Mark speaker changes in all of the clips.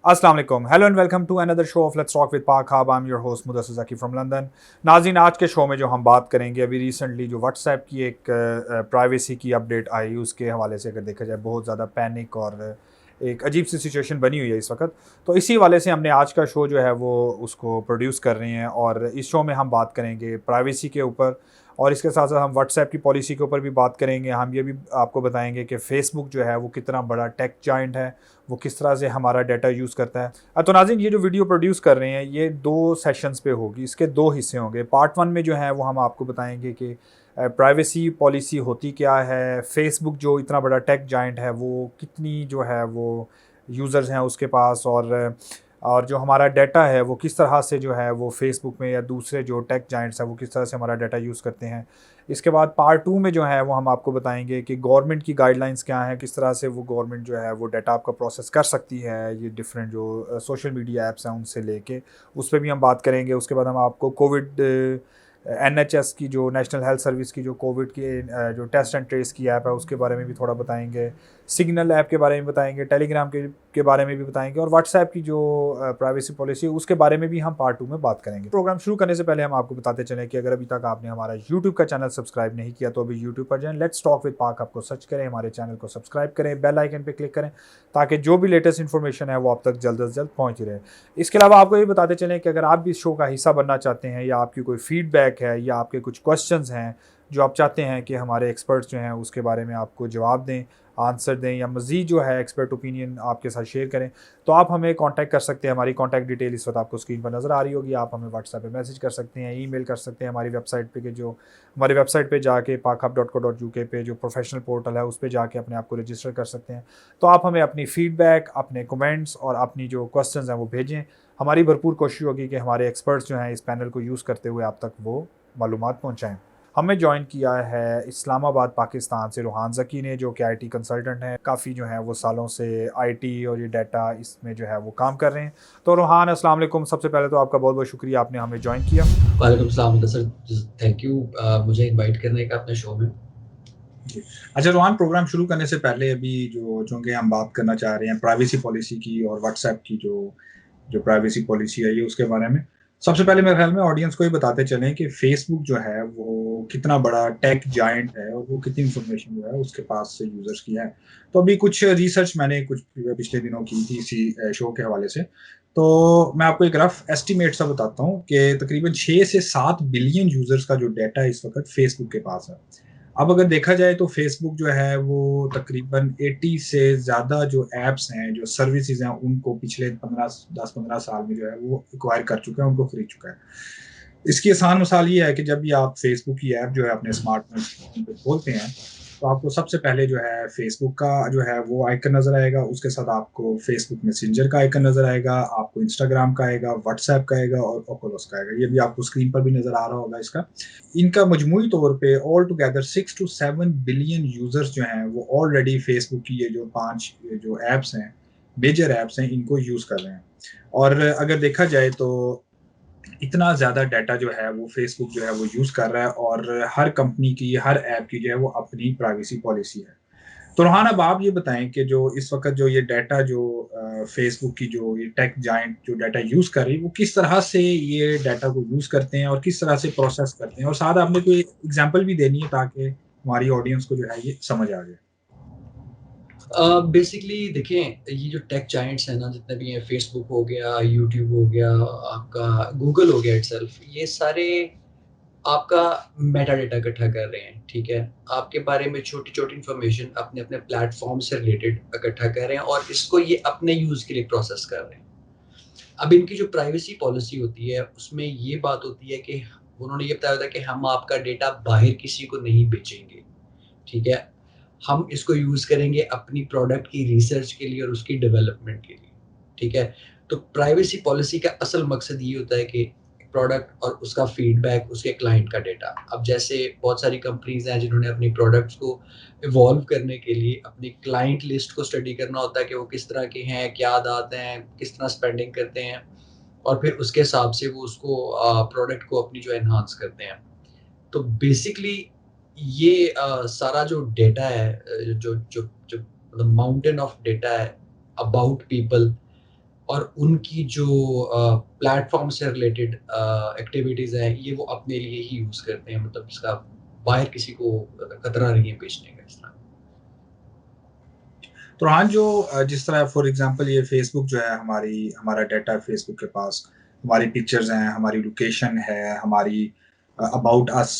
Speaker 1: अस्सलाम वालेकुम, hello and welcome to another show of let's talk with Pak Hub. I am your host Mudassir Zaki from London. नाज़रीन, आज के show में जो हम बात करेंगे, अभी रिसेंटली जो व्हाट्सएप की एक प्राइवेसी की अपडेट आई, उसके हवाले से अगर देखा जाए बहुत ज़्यादा पैनिक और एक अजीब सी सिचुएशन बनी हुई है इस वक्त। तो इसी वाले से हमने आज का शो जो है वो उसको प्रोड्यूस कर रहे हैं और इस शो में हम बात करेंगे प्राइवेसी के ऊपर और इसके साथ साथ हम व्हाट्सएप की पॉलिसी के ऊपर भी बात करेंगे। हम ये भी आपको बताएंगे कि फ़ेसबुक जो है वो कितना बड़ा टेक जाइंट है, वो किस तरह से हमारा डाटा यूज़ करता है। तो नाज़रीन, ये जो वीडियो प्रोड्यूस कर रहे हैं ये 2 सेशंस पे होगी, इसके 2 हिस्से होंगे। पार्ट 1 में जो है वो हम आपको बताएंगे कि प्राइवेसी पॉलिसी होती क्या है, फ़ेसबुक जो इतना बड़ा टेक जाइंट है वो कितनी जो है वो यूज़र्स हैं उसके पास, और जो हमारा डाटा है वो किस तरह से जो है वो फ़ेसबुक में या दूसरे जो टेक जाइंट्स हैं वो किस तरह से हमारा डाटा यूज़ करते हैं। इसके बाद पार्ट 2 में जो है वो हम आपको बताएंगे कि गवर्नमेंट की गाइडलाइंस क्या हैं, किस तरह से वो गवर्नमेंट जो है वो डाटा आपका प्रोसेस कर सकती है, ये डिफरेंट जो सोशल मीडिया ऐप्स हैं उनसे लेके उस पर भी हम बात करेंगे। उसके बाद हम आपको कोविड NHS की जो नेशनल हेल्थ सर्विस की जो कोविड की जो टेस्ट एंड ट्रेस की ऐप है उसके बारे में भी थोड़ा बताएंगे, सिग्नल ऐप के बारे में बताएंगे, टेलीग्राम के बारे में भी बताएंगे और व्हाट्सएप की जो प्राइवेसी पॉलिसी है उसके बारे में भी हम पार्ट 2 में बात करेंगे। प्रोग्राम शुरू करने से पहले हम आपको बताते चलें कि अगर अभी तक आपने हमारा यूट्यूब का चैनल सब्सक्राइब नहीं किया तो अभी यूट्यूब पर जाएं, लेट्स टॉक विद पाक आपको सर्च करें, हमारे चैनल को सब्सक्राइब करें, बेल आइकन पर क्लिक करें ताकि जो भी लेटेस्ट इन्फॉर्मेशन है वो आप तक जल्द से जल्द पहुँच रहे। इसके अलावा आपको ये बताते चलें कि अगर आप भी इस शो का हिस्सा बनना चाहते हैं या आपकी कोई फीडबैक है या आपके कुछ क्वेश्चंस हैं जो आप चाहते हैं कि हमारे एक्सपर्ट्स जो हैं उसके बारे में आपको जवाब दें, आंसर दें या मज़ीद जो है एक्सपर्ट ओपिनियन आपके साथ शेयर करें, तो आप हमें कांटेक्ट कर सकते हैं। हमारी कांटेक्ट डिटेल इस वक्त आपको स्क्रीन पर नज़र आ रही होगी। आप हमें व्हाट्सएप पे मैसेज कर सकते हैं, ईमेल कर सकते हैं, हमारी वेबसाइट पे हमारी वेबसाइट पे जाके pakhub.co.uk पे जो प्रोफेशनल पोर्टल है उस पर जाके अपने आप को रजिस्टर कर सकते हैं। तो आप हमें अपनी फ़ीडबैक, अपने कमेंट्स और अपनी जो क्वेश्चंस हैं वो भेजें। हमारी भरपूर कोशिश होगी कि हमारे एक्सपर्ट्स जो हैं इस पैनल को यूज़ करते हुए आप तक वो मालूमात पहुँचाएँ। हमें जॉइन किया है इस्लामाबाद पाकिस्तान से रूहान ज़की ने, जो कि आईटी कंसल्टेंट हैं। काफ़ी जो है वो सालों से आईटी और ये डाटा इसमें जो है वो काम कर रहे हैं। तो रूहान, अस्सलाम वालेकुम। सबसे पहले तो आपका बहुत बहुत शुक्रिया, आपने हमें जॉइन किया।
Speaker 2: वालेकुम सलाम सर, थैंक यू मुझे इनवाइट करने का अपने शो में।
Speaker 1: अच्छा रूहान, प्रोग्राम शुरू करने से पहले अभी जो चूँकि हम बात करना चाह रहे हैं प्राइवेसी पॉलिसी की और व्हाट्सएप की जो जो प्राइवेसी पॉलिसी है ये उसके बारे में सबसे पहले मेरे ख्याल में ऑडियंस को ही बताते चलें कि फेसबुक जो है वो कितना बड़ा टेक जायंट है और वो कितनी इन्फॉर्मेशन जो है उसके पास से यूजर्स की है। तो अभी कुछ रिसर्च मैंने कुछ पिछले दिनों की थी इसी शो के हवाले से। तो मैं आपको एक रफ एस्टिमेट सा बताता हूँ कि तकरीबन 6 से 7 बिलियन यूजर्स का जो डाटा इस वक्त फेसबुक के पास है। अब अगर देखा जाए तो फेसबुक जो है वो तकरीबन 80 से ज़्यादा जो ऐप्स हैं, जो सर्विसेज़ हैं, उनको पिछले 10-15 साल में जो है वो एक्वायर कर चुका है, उनको खरीद चुका है। इसकी आसान मिसाल ये है कि जब भी आप फेसबुक की ऐप जो है अपने स्मार्टफ़ोन पे खोलते हैं, तो आपको सबसे पहले जो है फेसबुक का जो है वो आइकन नज़र आएगा, उसके साथ आपको फेसबुक मैसेंजर का आइकन नज़र आएगा, आपको इंस्टाग्राम का आएगा, व्हाट्सऐप का आएगा और ओकुलस का आएगा। ये भी आपको स्क्रीन पर भी नज़र आ रहा होगा इसका। इनका मजमूई तौर पे all together 6 to 7 billion users जो हैं वो ऑलरेडी फेसबुक की ये जो 5 जो ऐप्स हैं, मेजर ऐप्स हैं, इनको यूज़ कर रहे हैं। और अगर देखा जाए तो इतना ज़्यादा डाटा जो है वो फेसबुक जो है वो यूज़ कर रहा है और हर कंपनी की, हर ऐप की जो है वो अपनी प्राइवेसी पॉलिसी है। तो रोहान, अब आप ये बताएँ कि जो इस वक़्त जो ये डाटा जो फेसबुक की जो ये टेक जायंट जो डाटा यूज़ कर रही है, वो किस तरह से ये डाटा को यूज़ करते हैं और किस तरह से प्रोसेस करते हैं? और साथ आपने कोई एग्ज़ाम्पल भी देनी है ताकि हमारी ऑडियंस को जो है ये समझ आ जाए।
Speaker 2: बेसिकली देखें, ये जो टेक जायंट्स हैं ना, जितने भी हैं, फेसबुक हो गया, यूट्यूब हो गया, आपका गूगल हो गया इटसेल्फ, ये सारे आपका मेटा डेटा इकट्ठा कर रहे हैं, ठीक है? आपके बारे में छोटी-छोटी इन्फॉर्मेशन अपने-अपने प्लेटफ़ॉर्म से रिलेटेड इकट्ठा कर रहे हैं और इसको ये अपने यूज़ के लिए प्रोसेस कर रहे हैं। अब इनकी जो प्राइवेसी पॉलिसी होती है, उसमें ये बात होती है कि उन्होंने ये बताया था कि हम आपका डेटा बाहर किसी को नहीं बेचेंगे, ठीक है? हम इसको यूज़ करेंगे अपनी प्रोडक्ट की रिसर्च के लिए और उसकी डेवलपमेंट के लिए, ठीक है? तो प्राइवेसी पॉलिसी का असल मकसद ये होता है कि प्रोडक्ट और उसका फीडबैक, उसके क्लाइंट का डेटा। अब जैसे बहुत सारी कंपनीज़ हैं जिन्होंने अपनी प्रोडक्ट्स को इवॉल्व करने के लिए अपनी क्लाइंट लिस्ट को स्टडी करना होता है कि वो किस तरह के हैं, क्या आदात हैं, किस तरह स्पेंडिंग करते हैं और फिर उसके हिसाब से वो उसको प्रोडक्ट को अपनी जो एनहांस करते हैं। तो बेसिकली ये सारा जो डेटा है, जो जो जो मतलब माउंटेन ऑफ डेटा है अबाउट पीपल, और उनकी जो प्लेटफ़ॉर्म से रिलेटेड एक्टिविटीज़ हैं, ये वो अपने लिए ही यूज़ करते हैं, मतलब इसका बाहर किसी को खतरा नहीं है बेचने का इस तरह।
Speaker 1: तो हाँ, जो जिस तरह फॉर एग्ज़ाम्पल ये फ़ेसबुक जो है हमारा डाटा है फ़ेसबुक के पास, हमारी पिक्चर्स हैं, हमारी लोकेशन है, हमारी अबाउट अस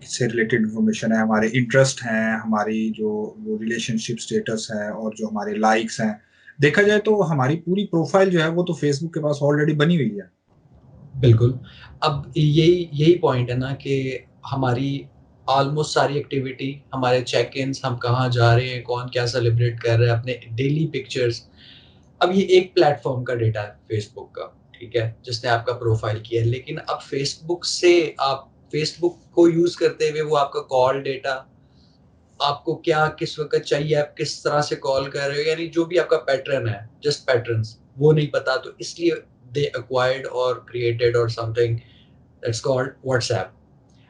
Speaker 1: से रिलेटेड इन्फॉर्मेशन है, हमारे इंटरेस्ट हैं, हमारी जो वो रिलेशनशिप स्टेटस है और जो हमारे लाइक्स हैं। देखा जाए तो हमारी पूरी प्रोफ़ाइल जो है वो तो फ़ेसबुक के पास ऑलरेडी बनी हुई है।
Speaker 2: बिल्कुल। अब यही यही पॉइंट है ना कि हमारी ऑलमोस्ट सारी एक्टिविटी, हमारे चेक-इन्स, हम कहाँ जा रहे हैं, कौन क्या सेलिब्रेट कर रहा है, अपने डेली पिक्चर्स। अब ये एक प्लेटफ़ॉर्म का डेटा है फ़ेसबुक का, ठीक है? जिसने आपका प्रोफ़ाइल किया है। लेकिन अब फ़ेसबुक से आप फ़ेसबुक को यूज़ करते हुए वो आपका कॉल डेटा, आपको क्या किस वक़्त चाहिए, आप किस तरह से कॉल कर रहे हो, यानी जो भी आपका पैटर्न है, जस्ट पैटर्न्स, वो नहीं पता, तो इसलिए दे एक्वायर्ड और क्रिएटेड और समथिंग दैट्स कॉल्ड व्हाट्सऐप।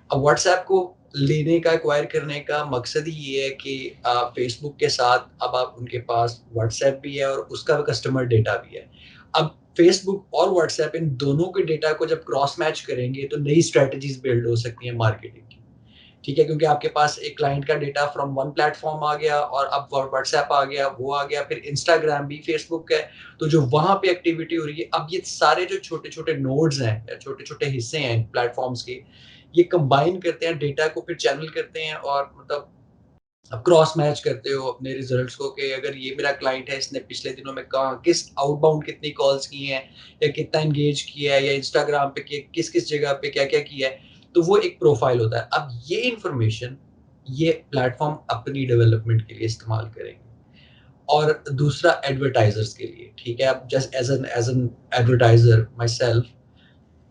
Speaker 2: अब व्हाट्सऐप को लेने का, एक्वायर करने का मकसद ही ये है कि फ़ेसबुक के साथ अब आप उनके पास व्हाट्सऐप भी है और उसका कस्टमर डेटा भी है। अब फ़ेसबुक और व्हाट्सऐप इन दोनों के डेटा को जब क्रॉस मैच करेंगे तो नई स्ट्रैटेजीज़ बिल्ड हो सकती हैं मार्केटिंग की। ठीक है? क्योंकि आपके पास एक क्लाइंट का डेटा फ्रॉम वन प्लेटफ़ॉर्म आ गया और अब व्हाट्सऐप आ गया, वो आ गया, फिर इंस्टाग्राम भी फ़ेसबुक है, तो जो वहाँ पे एक्टिविटी हो रही है, अब ये सारे जो छोटे-छोटे नोड्स हैं या छोटे-छोटे हिस्से हैं प्लेटफ़ॉर्म्स के, ये कंबाइन करते हैं डेटा को, फिर चैनल करते हैं और मतलब आप क्रॉस मैच करते हो अपने रिजल्ट्स को कि अगर ये मेरा क्लाइंट है, इसने पिछले दिनों में कहाँ किस आउटबाउंड कितनी कॉल्स की हैं या कितना एंगेज किया है या इंस्टाग्राम पे किस-किस जगह पे क्या-क्या किया है, तो वो एक प्रोफाइल होता है। अब ये इन्फॉर्मेशन ये प्लेटफ़ॉर्म अपनी डेवलपमेंट के लिए इस्तेमाल करेंगे और दूसरा एडवर्टाइज़र्स के लिए, ठीक है? अब just as an advertiser my self,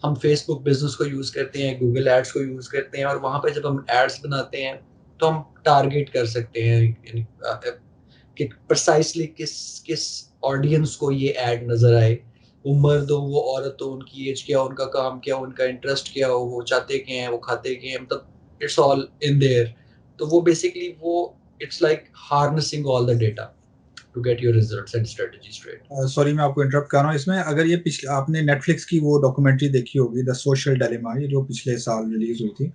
Speaker 2: हम फेसबुक बिज़नेस को यूज़ करते हैं, गूगल एड्स को यूज़ करते हैं और वहाँ पे जब हम एड्स बनाते हैं, तो हम टारगेट कर सकते हैं यानी कि प्रिसाइज़ली किस किस ऑडियंस को ये ऐड नज़र आए। वो मर्द हो, वो औरत हो, उनकी ऐज क्या हो, उनका काम क्या हो, उनका इंटरेस्ट क्या हो, वो चाहते क्या हैं, वो खाते क्या हैं, मतलब इट्स ऑल इन देयर। तो वो बेसिकली वो it's like harnessing all the data to get your results and strategy straight.
Speaker 1: Sorry मैं आपको इंटरप्ट कर रहा हूँ इसमें। अगर ये पिछले आपने नेटफ्लिक्स की वो डॉक्यूमेंट्री देखी होगी द सोशल डायलेमा, ये जो पिछले साल रिलीज़ हुई थी।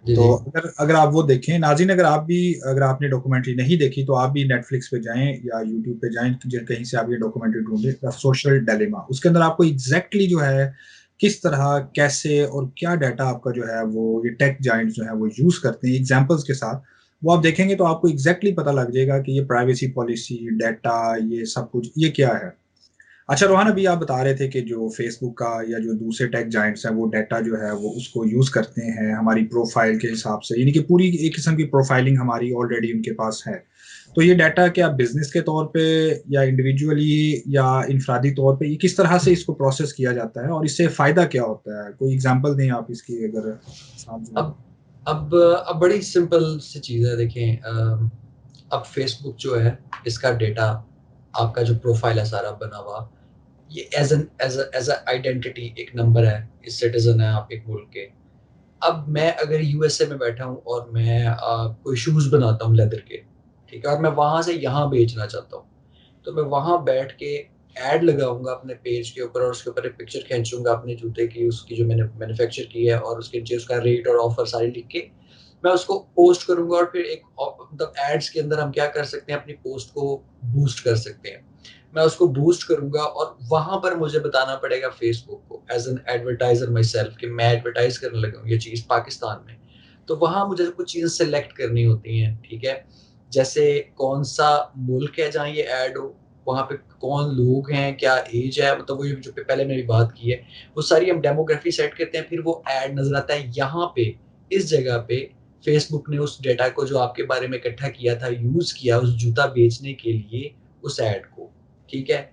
Speaker 2: जी,
Speaker 1: तो
Speaker 2: जी।
Speaker 1: अगर अगर आप वो देखें नाज़रीन, अगर आपने डॉक्यूमेंट्री नहीं देखी तो आप भी नेटफ्लिक्स पे जाएँ या यूट्यूब पे जाएँ, ज कहीं से आप ये डॉक्यूमेंट्री ढूँढें द सोशल डायलेमा। उसके अंदर आपको एग्ज़ैक्टली जो है किस तरह, कैसे और क्या डाटा आपका जो है वो ये टेक जायंट्स जो है वो यूज़ करते हैं एग्ज़ाम्पल्स के साथ, वो आप देखेंगे तो आपको एग्ज़ैक्टली पता लग जाएगा कि ये प्राइवेसी पॉलिसी, डाटा, ये सब कुछ ये क्या है। अच्छा रोहन, अभी आप बता रहे थे कि जो फ़ेसबुक का या जो दूसरे टेक जायंट्स हैं वो डाटा जो है वो उसको यूज़ करते हैं हमारी प्रोफ़ाइल के हिसाब से, यानी कि पूरी एक किस्म की प्रोफ़ाइलिंग हमारी ऑलरेडी उनके पास है। तो ये डाटा क्या बिज़नेस के तौर पे या इंडिविजुअली या इनफ़रादी तौर पे ये किस तरह से इसको प्रोसेस किया जाता है और इससे फ़ायदा क्या होता है? कोई एग्ज़ाम्पल दें आप इसकी अगर साथ में।
Speaker 2: अब अब बड़ी सिंपल सी चीज़ है देखें, अब फ़ेसबुक जो है इसका डेटा आपका जो प्रोफ़ाइल है सारा बना हुआ, ये एज़ अ आइडेंटिटी एक नंबर है, एक सिटिज़न है आप एक मुल्क के। अब मैं अगर यूएसए में बैठा हूँ और मैं कोई शूज़ बनाता हूँ लेदर के, ठीक है? और मैं वहाँ से यहाँ बेचना चाहता हूँ। तो मैं वहाँ बैठ के ऐड लगाऊँगा अपने पेज के ऊपर और उसके ऊपर एक पिक्चर खींचूँगा अपने जूते की, उसकी जो मैंने मैन्युफैक्चर की है और उसके नीचे उसका रेट और ऑफ़र सारे लिख के, मैं उसको पोस्ट करूँगा और फिर एक मतलब एड्स के अंदर हम क्या कर सकते हैं, अपनी पोस्ट को बूस्ट कर सकते हैं। मैं उसको बूस्ट करूँगा और वहाँ पर मुझे बताना पड़ेगा फ़ेसबुक को as an advertiser my self कि मैं एडवर्टाइज़ करने लगा हूँ ये चीज़ पाकिस्तान में। तो वहाँ मुझे कुछ चीज़ें सेलेक्ट करनी होती हैं, ठीक है? जैसे कौन-सा मुल्क है जहाँ ये ऐड हो, वहाँ पे कौन लोग हैं, क्या ऐज है, मतलब वो ये जो पहले मैंने बात की है, वो सारी हम डेमोग्राफी सेट करते हैं, फिर वो ऐड नज़र आता है यहाँ पे, इस जगह पे फ़ेसबुक ने उस डेटा को जो आपके बारे में इकट्ठा किया था, यूज़ किया उस जूता बेचने के लिए उस ऐड को, ठीक है?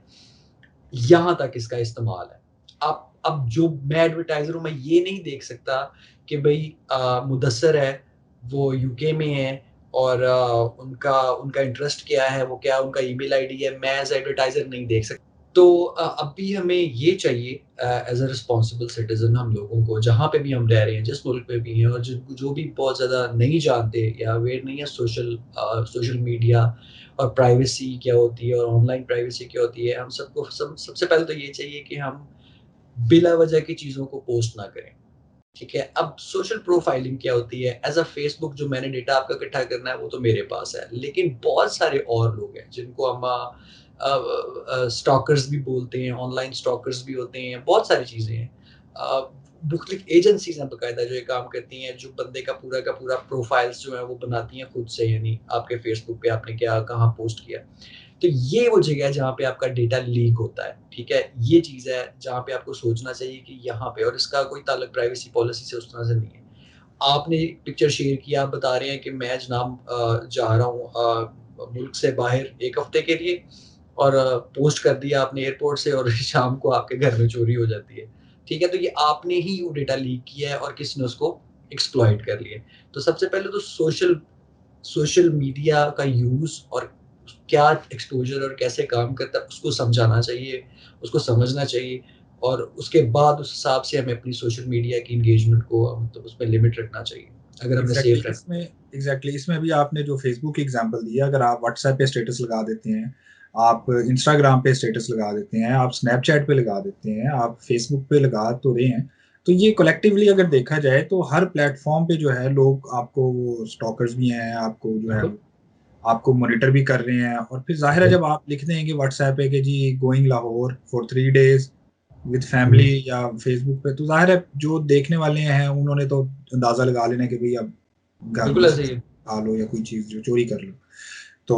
Speaker 2: यहाँ तक इसका इस्तेमाल है। आप अब जो मैं एडवर्टाइज़र हूँ, मैं ये नहीं देख सकता कि भई मुदस्सिर है, वो यूके में है और उनका उनका इंटरेस्ट क्या है, वो क्या उनका ईमेल आईडी है, मैं एज़ एडवर्टाइज़र नहीं देख सकता। तो अभी हमें ये चाहिए एज़ अ रिस्पॉन्सिबल सिटीज़न हम लोगों को, जहाँ पे भी हम रह रहे हैं, जिस मुल्क में भी हैं, और जो भी बहुत ज़्यादा नहीं जानते या अवेयर नहीं है सोशल मीडिया और प्राइवेसी क्या होती है और ऑनलाइन प्राइवेसी क्या होती है, हम सबको सबसे पहले तो ये चाहिए कि हम बिला वजह की चीज़ों को पोस्ट ना करें। ठीक है, अब सोशल प्रोफाइलिंग क्या होती है? एज़ अ फेसबुक जो मैंने डेटा आपका इकट्ठा करना है वो तो मेरे पास है, लेकिन बहुत सारे और लोग हैं जिनको हम स्टॉकर्स भी बोलते हैं, ऑनलाइन स्टॉकर्स भी होते हैं, बहुत सारी चीज़ें हैं। बुकलीग एजेंसीज़ हैं बाकायदा जो ये काम करती हैं, जो बंदे का पूरा प्रोफाइल्स जो है वो बनाती हैं खुद से, यानी आपके फेसबुक पे आपने क्या कहाँ पोस्ट किया। तो ये वो जगह है जहाँ पे आपका डेटा लीक होता है, ठीक है? ये चीज़ है जहाँ पे आपको सोचना चाहिए कि यहाँ पे, और इसका कोई ताल्लुक प्राइवेसी पॉलिसी से उस तरह से नहीं है। आपने एक पिक्चर शेयर की, आप बता रहे हैं कि मैं जनाब जा रहा हूँ मुल्क से बाहर 1 हफ्ते के लिए, और पोस्ट कर दिया आपने एयरपोर्ट से, और शाम को आपके घर में चोरी हो जाती है। ठीक है? तो ये आपने ही वो डेटा लीक किया है और किसी ने उसको एक्सप्लॉइट कर लिया है। तो सबसे पहले तो सोशल सोशल मीडिया का यूज़ और क्या एक्सपोज़र और कैसे काम करता है, उसको समझाना चाहिए, उसको समझना चाहिए, और उसके बाद उस हिसाब से हमें अपनी सोशल मीडिया की एंगेजमेंट को मतलब उसपे लिमिट रखना चाहिए, अगर हमने
Speaker 1: एग्जैक्टली
Speaker 2: सेफ रखना।
Speaker 1: इसमें इसमें भी आपने जो फेसबुक की एग्जांपल दी है, अगर आप व्हाट्सएप पे स्टेटस लगा देते हैं, आप इंस्टाग्राम पे स्टेटस लगा देते हैं, आप स्नैपचैट पे लगा देते हैं, आप फेसबुक पे लगा तो रहे हैं, तो ये कलेक्टिवली अगर देखा जाए तो हर प्लेटफॉर्म पे जो है लोग आपको वो स्टॉकर्स भी हैं, आपको जो है
Speaker 2: बिल्कुल,
Speaker 1: आपको मॉनिटर भी कर रहे हैं। और फिर जाहिर है
Speaker 2: बिल
Speaker 1: जब आप लिख देंगे व्हाट्सएप पे कि जी going Lahore for 3 days with
Speaker 2: हुँ,
Speaker 1: फैमिली, या फेसबुक पे, तो जाहिर है जो देखने वाले हैं उन्होंने तो अंदाजा लगा लेना कि भाई अब घर में
Speaker 2: बिल्कुल
Speaker 1: से
Speaker 2: ऐसे ही है।
Speaker 1: खा लो या कोई चीज जो चोरी कर लो। तो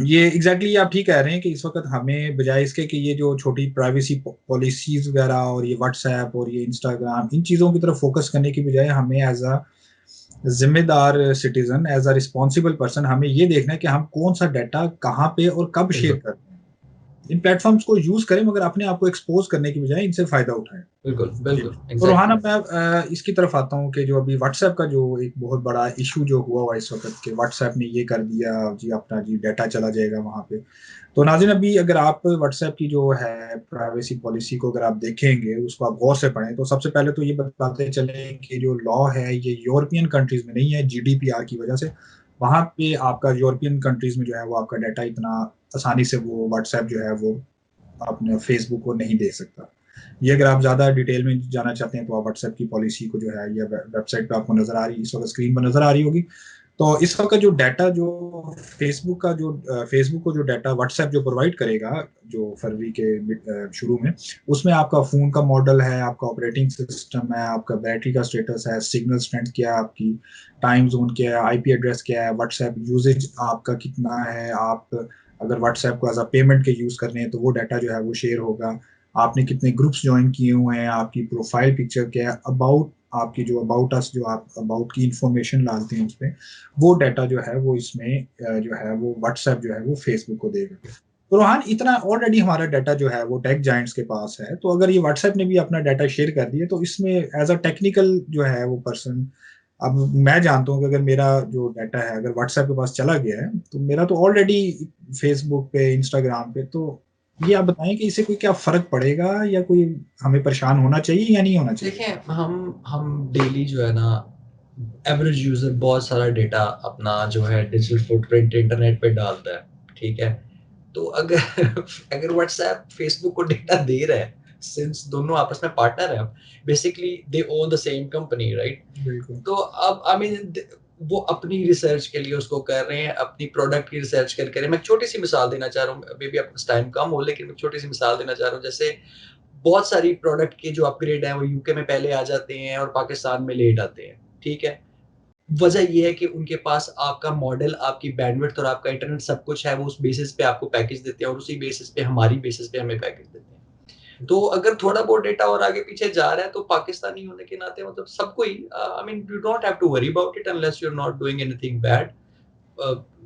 Speaker 1: ये एग्जैक्टली आप ठीक कह रहे हैं कि इस वक्त हमें बजाय इसके कि ये जो छोटी प्राइवेसी पॉलिसीज वगैरह और ये व्हाट्सएप और ये इंस्टाग्राम इन चीज़ों की तरफ फोकस करने की बजाय हमें एज अ जिम्मेदार citizen, as a responsible person, हमें ये देखना है कि हम कौन सा डाटा कहाँ पे और कब शेयर
Speaker 2: बिल्कुल,
Speaker 1: कर रहे हैं। इन प्लेटफॉर्म्स को यूज करें मगर अपने आप को एक्सपोज करने की बजाय इनसे फायदा उठाएं।
Speaker 2: बिल्कुल,
Speaker 1: जी।
Speaker 2: बिल्कुल,
Speaker 1: तो रोहान,
Speaker 2: एग्ज़ैक्टली।
Speaker 1: अब मैं इसकी तरफ आता हूँ कि जो अभी व्हाट्सएप का जो एक बहुत बड़ा इशू जो हुआ हुआ इस वक्त कि व्हाट्सएप ने ये कर दिया जी, अपना जी डाटा चला जाएगा वहाँ पे। तो नाज़रीन, अभी अगर आप व्हाट्सएप की जो है प्राइवेसी पॉलिसी को अगर आप देखेंगे, उसको आप गौर से पढ़ें, तो सबसे पहले तो ये बताते चलें कि जो लॉ है ये यूरोपियन कंट्रीज में नहीं है, जीडीपीआर की वजह से। वहाँ पे आपका यूरोपियन कंट्रीज में जो है वो आपका डाटा इतना आसानी से वो व्हाट्सएप जो है वो अपने फेसबुक को नहीं दे सकता। ये अगर आप ज़्यादा डिटेल में जाना चाहते हैं तो आप व्हाट्सएप की पॉलिसी को जो है, या वेबसाइट पे आपको नज़र आ रही, इस वक्त स्क्रीन पर नज़र आ रही होगी। तो इस वक्त जो डाटा जो फेसबुक को जो डाटा व्हाट्सएप जो प्रोवाइड करेगा, जो फरवरी के शुरू में, उसमें आपका फ़ोन का मॉडल है, आपका ऑपरेटिंग सिस्टम है, आपका बैटरी का स्टेटस है, सिग्नल स्ट्रेंथ क्या है आपकी, टाइम जोन क्या है, आईपी एड्रेस क्या है, व्हाट्सएप यूजेज आपका कितना है, आप अगर व्हाट्सएप को एज अ पेमेंट के यूज़ कर रहे हैं तो वो डाटा जो है वो शेयर होगा। आपने कितने ग्रुप्स ज्वाइन किए हुए हैं, आपकी प्रोफाइल पिक्चर क्या है, अबाउट आपकी जो अबाउट अस जो आप अबाउट की इंफॉर्मेशन डालते हैं उस पर, वो डाटा जो है वो इसमें जो है वो व्हाट्सएप जो है वो फेसबुक को देगा। तो रोहान, इतना ऑलरेडी हमारा डाटा जो है वो टेक जाइंट्स के पास है, तो अगर ये व्हाट्सएप ने भी अपना डाटा शेयर कर दिया तो इसमें एज अ टेक्निकल जो है वो पर्सन, अब मैं जानता हूँ कि अगर मेरा जो डाटा है अगर व्हाट्सएप के पास चला गया है तो मेरा तो ऑलरेडी फेसबुक पे, इंस्टाग्राम पे, तो ये आप बताएं कि इससे कोई क्या फर्क पड़ेगा, या कोई हमें परेशान होना चाहिए या नहीं होना चाहिए।
Speaker 2: देखिए, हम डेली जो है ना, एवरेज यूज़र बहुत सारा डेटा अपना जो है डिजिटल फुटप्रिंट इंटरनेट पे डालता है, ठीक है? तो अगर अगर व्हाट्सएप फेसबुक को डेटा दे रहा है, सिंस दोनों आपस में पार्टनर हैं, basically they own the same company, right?
Speaker 1: बिल्कुल।
Speaker 2: तो अब आई मीन वो अपनी रिसर्च के लिए उसको कर रहे हैं, अपनी प्रोडक्ट की रिसर्च कर रहे हैं। मैं एक छोटी सी मिसाल देना चाह रहा हूँ, मे बी आपका टाइम कम हो, लेकिन मैं एक छोटी सी मिसाल देना चाह रहा हूँ। जैसे बहुत सारी प्रोडक्ट के जो अपग्रेड हैं वो यूके में पहले आ जाते हैं और पाकिस्तान में लेट आते हैं, ठीक है? वजह ये है कि उनके पास आपका मॉडल, आपकी बैंडविड्थ और आपका इंटरनेट सब कुछ है, वो उस बेसिस पे आपको पैकेज देते हैं और उसी बेसिस पे हमारी बेसिस पे हमें पैकेज देते हैं। तो अगर थोड़ा बहुत डेटा और आगे पीछे जा रहा है तो पाकिस्तानी होने के नाते मतलब सबको ही I mean you don't have to worry about it unless you are not doing anything bad.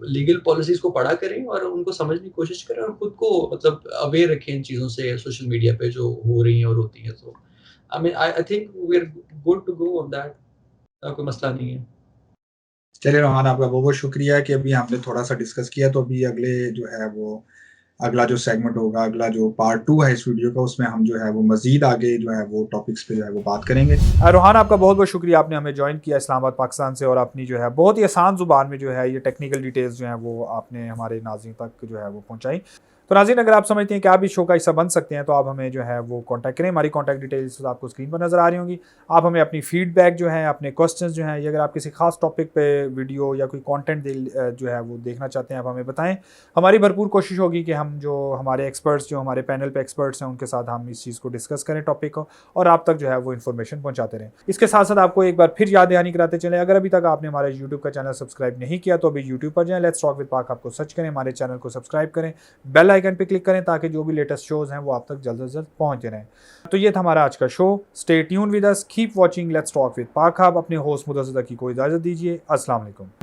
Speaker 2: Legal policies को पढ़ा करें और उनको समझने की कोशिश करें और खुद को मतलब अवेयर रखें इन चीज़ों से सोशल मीडिया पे जो हो रही हैं और होती हैं। तो I mean I think we are good to go on that. कोई मसला नहीं है।
Speaker 1: चलिए रोहान, आपका बहुत बहुत शुक्रिया कि अभी हमने थोड़ा सा डिस्कस किया। तो अभी अगले जो है वो अगला जो सेगमेंट होगा, अगला जो पार्ट 2 है इस वीडियो का, उसमें हम जो है वो मज़ीद आगे जो है वो टॉपिक्स पे जो है वो बात करेंगे। रोहान, आपका बहुत-बहुत शुक्रिया, आपने हमें जॉइन किया इस्लामाबाद पाकिस्तान से, और अपनी जो है बहुत ही आसान ज़ुबान में जो है ये टेक्निकल डिटेल्स जो हैं वो आपने हमारे नाज़रीन तक जो है वो पहुँचाई। तो नाज़रीन, अगर आप समझते हैं कि आप इस शो का हिस्सा बन सकते हैं तो आप हमें जो है वो कॉन्टैक्ट करें। हमारी कॉन्टैक्ट डिटेल्स आपको स्क्रीन पर नज़र आ रही होंगी। आप हमें अपनी फीडबैक जो है, अपने क्वेश्चंस जो हैं, या अगर आप किसी खास टॉपिक पे वीडियो या कोई कंटेंट जो है वो देखना चाहते हैं, आप हमें बताएं। हमारी भरपूर कोशिश होगी कि हम जो हमारे एक्सपर्ट्स, जो हमारे पैनल पे एक्सपर्ट्स हैं, उनके साथ हम इस चीज़ को डिस्कस करें टॉपिक को, और आप तक जो है वो इन्फॉर्मेशन पहुँचाते रहें। इसके साथ साथ आपको एक बार फिर याद दहानी कराते चलें, अगर अभी तक आपने हमारा यूट्यूब का चैनल सब्सक्राइब नहीं किया तो अभी यूट्यूब पर जाएँ, लेट्स टॉक विद पाक आपको सर्च करें, हमारे चैनल को सब्सक्राइब करें, बेल आइकन पर क्लिक करें ताकि जो भी लेटेस्ट शोज़ हैं वो आप तक जल्द से जल्द पहुँचते रहें। तो ये था हमारा आज का show. Stay tune with us, keep watching let's talk with Pak hub. अपने होस्ट मुदस्सिर ज़की को इजाज़त दीजिए। अस्सलाम वालेकुम।